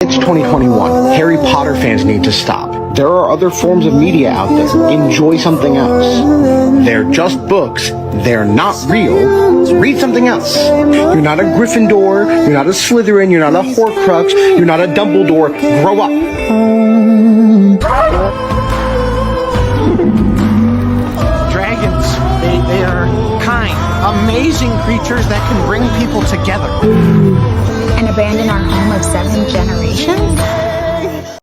It's 2021. Harry Potter fans need to stop. There are other forms of media out there. Enjoy something else. They're just books. They're not real. Read something else. You're not a Gryffindor. You're not a Slytherin. You're not a Horcrux. You're not a Dumbledore. Grow up. Dragons, they are kind, amazing creatures that can bring people together. And abandon our home of 7 generations?